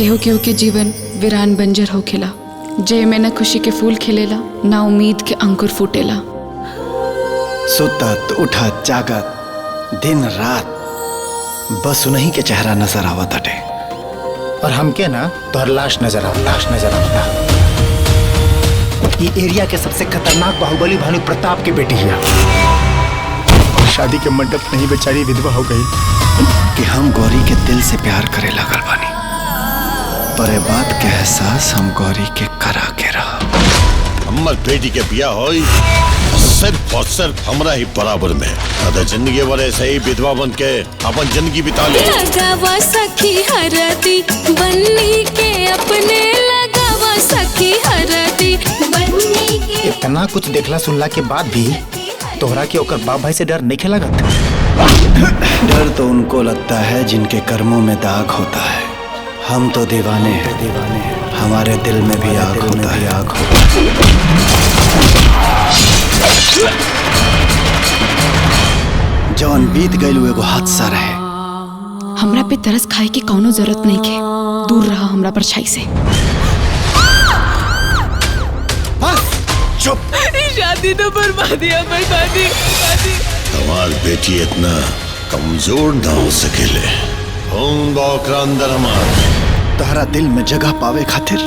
केहू केहू के जीवन वीरान बंजर होखेला, जे में न खुशी के फूल खिलेला ना उम्मीद के अंकुर फूटेला। सुतत उठत जागत दिन रात बस उन्हीं के चेहरा नजर आवत हटे। और हमके ना तोहर लाश नजर आवता। ये एरिया के सबसे खतरनाक बाहुबली भानु प्रताप के बेटी है। शादी के मंडप नहीं बेचारी विधवा हो गई कि हम गौरी के दिल से प्यार करे लगल बानी, पर ए बात के एहसास हम गौरी के करा के रहा। हमर बेटी के बिया होई सिर्फ और सिर्फ हमरा ही बराबर में। अगर जिंदगी भर ऐसे ही विधवा बन के अपन जिंदगी बिता ले। लगावा सखी हरदी बन्नी के अपने, लगावा सखी हरदी बन्नी के। इतना कुछ देखला सुनला के बाद भी तोहरा के ओकर बाप भाई से डर नहीं लगत? डर तो उनको लगता है जिनके कर्मों में दाग होता है। हम तो दीवाने हैं, हमारे दिल में भी आग होता है। जौन बीत गइल एगो हादसा रहे। हमरा पे तरस खाए की कौनो जरूरत नहीं के, दूर रहा हमरा परछाई से। चुप। शादी तो बर्बादी। हमार बेटी इतना कमजोर ना हो सकेले। अंदर हमार तोहरा दिल में जगह पावे खातिर,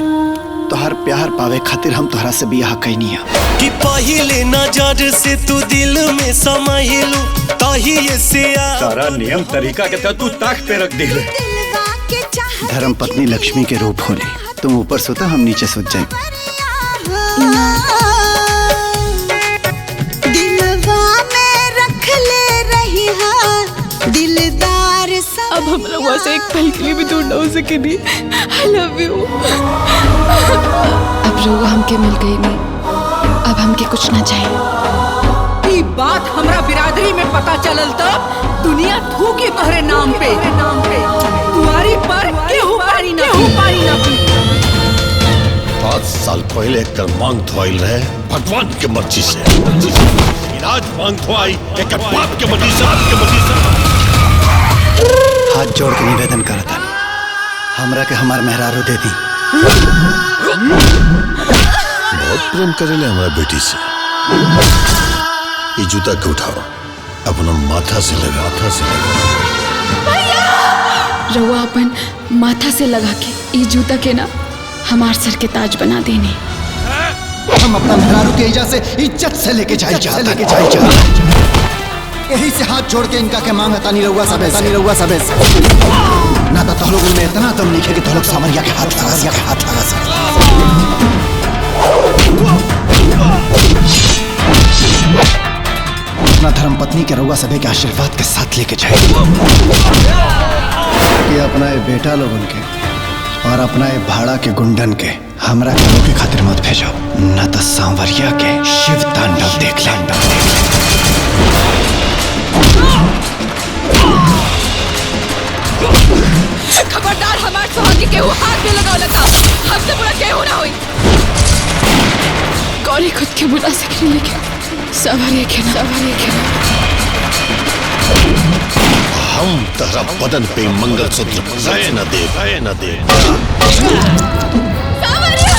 तोहर प्यार पावे खातिर हम तोहरा से बियाह कैनी है। कि पहिले नजर से तू दिल में समाइलू तहिए से सारा नियम तरीका के तू ताक पे रख दिले। धर्म पत्नी लक्ष्मी के रूप होली। तुम ऊपर सोता, हम नीचे सोच जाए। अब हम लोग वहाँ से एक पल के लिए भी दूर ना हो सके नहीं। I love you। अब रोग हमके मिल गई नहीं, अब हमके कुछ ना चाहिए। ई बात हमरा बिरादरी में पता चलल तो दुनिया थूकी तोहरे नाम पे। तुम्हारी पर केहू पारी ना पी। 5 साल पहले एक मांग धोइल रहे भगवान के मर्जी से। आज मांग धोई एक बाप के मर्जी से। हाथ जोड़ के निवेदन करता, हमरा के हमार मेहरारू दे दी। बहुत प्रेम करेले हमारा बेटी से। ये जूता के उठाओ, अपना माथा से लगा। रउआ अपन माथा से लगा के ई जूता के ना हमार सर के ताज बना देने। हम अपना मेहरारू के इजा से इज्जत से लेके जाए यही से हाथ जोड़ के इनका के मांग तानी रउआ सबे ना तो लोग में इतना दम लिखे कि तो लोग सामरिया के हाथ लगा अपना धर्म पत्नी के रउआ सबे के आशीर्वाद के साथ लेके जाए कि अपना ये बेटा लोगन के और अपना ये भाड़ा के गुंडन के हमरा के खातिर मत भेजो, ना तो सांवरिया के शिव तांडव देख ले। खबरदार हमार सुहागी के हाथ में लगाओ लगा, हमसे बुरा केहू ना होई। गौरी खुद के बुला सके लेकिन सवारी के ना। हम तहरा बदन पे मंगलसूत्र न दे। सावरिया